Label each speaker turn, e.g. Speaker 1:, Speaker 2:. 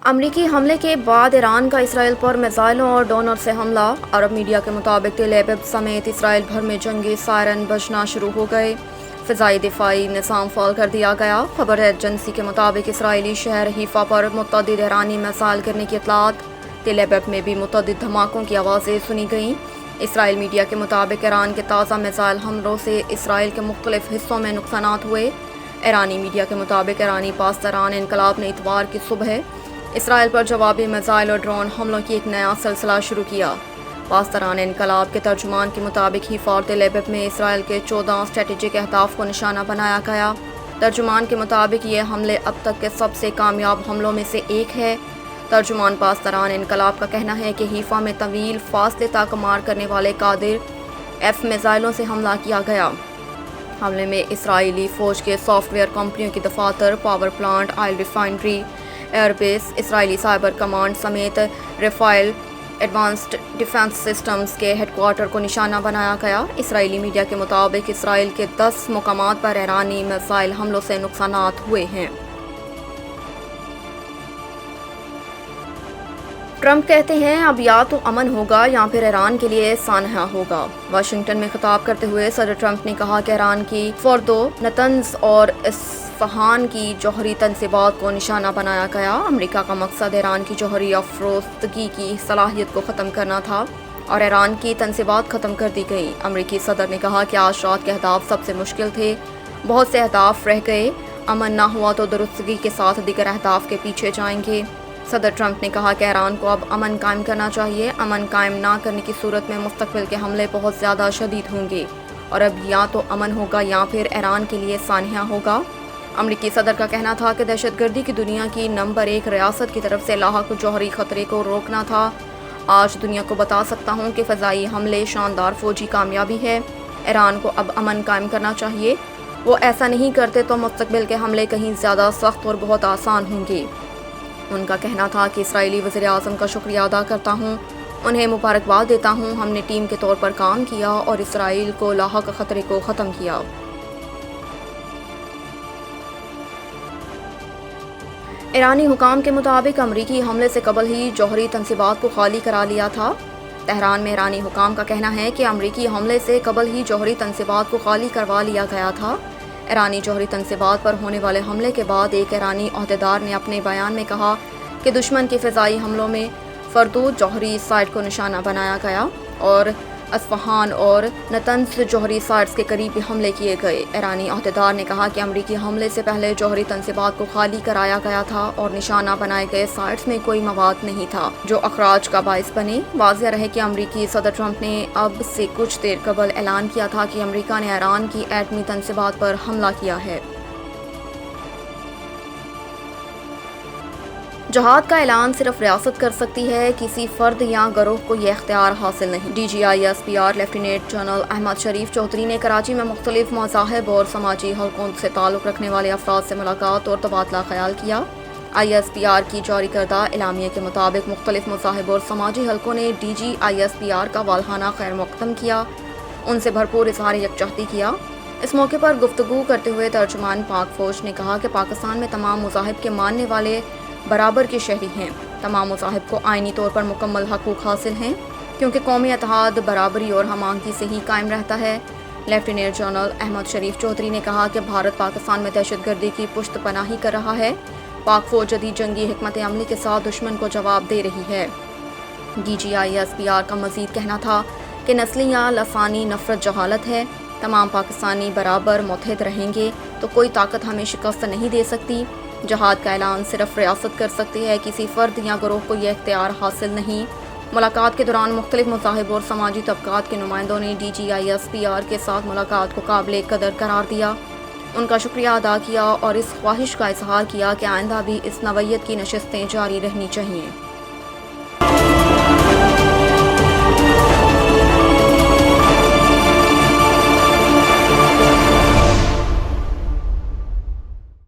Speaker 1: امریکی حملے کے بعد ایران کا اسرائیل پر میزائلوں اور ڈرونر سے حملہ۔ عرب میڈیا کے مطابق تل ابیب سمیت اسرائیل بھر میں جنگی سائرن بجنا شروع ہو گئے۔ فضائی دفاعی نظام فعال کر دیا گیا۔ خبر ایجنسی کے مطابق اسرائیلی شہر حیفا پر متعدد ایرانی میزائل گرنے کی اطلاعات۔ تل ابیب میں بھی متعدد دھماکوں کی آوازیں سنی گئیں۔ اسرائیل میڈیا کے مطابق ایران کے تازہ میزائل حملوں سے اسرائیل کے مختلف حصوں میں نقصانات ہوئے۔ ایرانی میڈیا کے مطابق ایرانی پاسداران انقلاب نے اتوار کی صبح اسرائیل پر جوابی میزائل اور ڈرون حملوں کی ایک نیا سلسلہ شروع کیا۔ پاسداران انقلاب کے ترجمان کے مطابق حیفا اور تل ابیب میں اسرائیل کے 14 اسٹریٹجک اہداف کو نشانہ بنایا گیا۔ ترجمان کے مطابق یہ حملے اب تک کے سب سے کامیاب حملوں میں سے ایک ہے۔ ترجمان پاسداران انقلاب کا کہنا ہے کہ حیفا میں طویل فاصلے تک مار کرنے والے قادر ایف میزائلوں سے حملہ کیا گیا۔ حملے میں اسرائیلی فوج کے سافٹ ویئر کمپنیوں کی دفاتر، power plant, oil refinery, air base, Israeli cyber command سمیت رافیل ایڈوانسڈ ڈیفنس سسٹمز کے ہیڈ کوارٹر کو نشانہ بنایا گیا۔ اسرائیلی میڈیا کے مطابق اسرائیل کے 10 مقامات پر ایرانی میزائل حملوں سے نقصانات ہوئے ہیں۔ ٹرمپ کہتے ہیں اب یا تو امن ہوگا یا پھر ایران کے لیے سانحہ ہوگا۔ واشنگٹن میں خطاب کرتے ہوئے صدر ٹرمپ نے کہا کہ ایران کی فوردو، نتنز اور اصفہان کی جوہری تنصیبات کو نشانہ بنایا گیا۔ امریکہ کا مقصد ایران کی جوہری افروزگی کی صلاحیت کو ختم کرنا تھا اور ایران کی تنصیبات ختم کر دی گئی۔ امریکی صدر نے کہا کہ آج رات کے اہداف سب سے مشکل تھے، بہت سے اہداف رہ گئے، امن نہ ہوا تو درستگی کے ساتھ دیگر اہداف کے پیچھے جائیں گے۔ صدر ٹرمپ نے کہا کہ ایران کو اب امن قائم کرنا چاہیے۔ امن قائم نہ کرنے کی صورت میں مستقبل کے حملے بہت زیادہ شدید ہوں گے اور اب یا تو امن ہوگا یا پھر ایران کے لیے سانحہ ہوگا۔ امریکی صدر کا کہنا تھا کہ دہشت گردی کی دنیا کی نمبر 1 ریاست کی طرف سے لاحق جوہری خطرے کو روکنا تھا۔ آج دنیا کو بتا سکتا ہوں کہ فضائی حملے شاندار فوجی کامیابی ہے۔ ایران کو اب امن قائم کرنا چاہیے۔ وہ ایسا نہیں کرتے تو مستقبل کے حملے کہیں زیادہ سخت اور بہت آسان ہوں گے۔ ان کا کہنا تھا کہ اسرائیلی وزیر اعظم کا شکریہ ادا کرتا ہوں، انہیں مبارکباد دیتا ہوں، ہم نے ٹیم کے طور پر کام کیا اور اسرائیل کو لاحق خطرے کو ختم کیا۔ ایرانی حکام کے مطابق امریکی حملے سے قبل ہی جوہری تنصیبات کو خالی کرا لیا تھا۔ تہران میں ایرانی حکام کا کہنا ہے کہ امریکی حملے سے قبل ہی جوہری تنصیبات کو خالی کروا لیا گیا تھا۔ ایرانی جوہری تنصیبات پر ہونے والے حملے کے بعد ایک ایرانی عہدیدار نے اپنے بیان میں کہا کہ دشمن کے فضائی حملوں میں فردو جوہری سائٹ کو نشانہ بنایا گیا اور اصفہان اور نتنز جوہری سائٹس کے قریب بھی حملے کیے گئے۔ ایرانی عہدیدار نے کہا کہ امریکی حملے سے پہلے جوہری تنصیبات کو خالی کرایا گیا تھا اور نشانہ بنائے گئے سائٹس میں کوئی مواد نہیں تھا جو اخراج کا باعث بنے۔ واضح رہے کہ امریکی صدر ٹرمپ نے اب سے کچھ دیر قبل اعلان کیا تھا کہ امریکہ نے ایران کی ایٹمی تنصیبات پر حملہ کیا ہے۔ جہاد کا اعلان صرف ریاست کر سکتی ہے، کسی فرد یا گروہ کو یہ اختیار حاصل نہیں۔ D G I S P R lieutenant general Ahmed Sharif Chaudhry نے کراچی میں مختلف مذاہب اور سماجی حلقوں سے تعلق رکھنے والے افراد سے ملاقات اور تبادلہ خیال کیا۔ آئی ایس پی آر کی جاری کردہ اعلامیے کے مطابق مختلف مذاہب اور سماجی حلقوں نے D G I S P R کا والہانہ خیر مقدم کیا، ان سے بھرپور اظہار یکجہتی کیا۔ اس موقع پر گفتگو کرتے ہوئے ترجمان پاک فوج نے کہا کہ پاکستان میں تمام مذاہب کے ماننے والے برابر کے شہری ہیں۔ تمام مذاہب کو آئینی طور پر مکمل حقوق حاصل ہیں کیونکہ قومی اتحاد برابری اور ہم آہنگی سے ہی قائم رہتا ہے۔ لیفٹیننٹ جنرل احمد شریف چودھری نے کہا کہ بھارت پاکستان میں دہشت گردی کی پشت پناہی کر رہا ہے۔ پاک فوج جدید جنگی حکمت عملی کے ساتھ دشمن کو جواب دے رہی ہے۔ D G I S P R کا مزید کہنا تھا کہ نسلی یا لسانی نفرت جہالت ہے۔ تمام پاکستانی برابر متحد رہیں گے تو کوئی طاقت ہمیں شکست نہیں دے سکتی۔ جہاد کا اعلان صرف ریاست کر سکتی ہے، کسی فرد یا گروہ کو یہ اختیار حاصل نہیں۔ ملاقات کے دوران مختلف مذاہب اور سماجی طبقات کے نمائندوں نے D G I S P R کے ساتھ ملاقات کو قابل قدر قرار دیا، ان کا شکریہ ادا کیا اور اس خواہش کا اظہار کیا کہ آئندہ بھی اس نوعیت کی نشستیں جاری رہنی چاہیے۔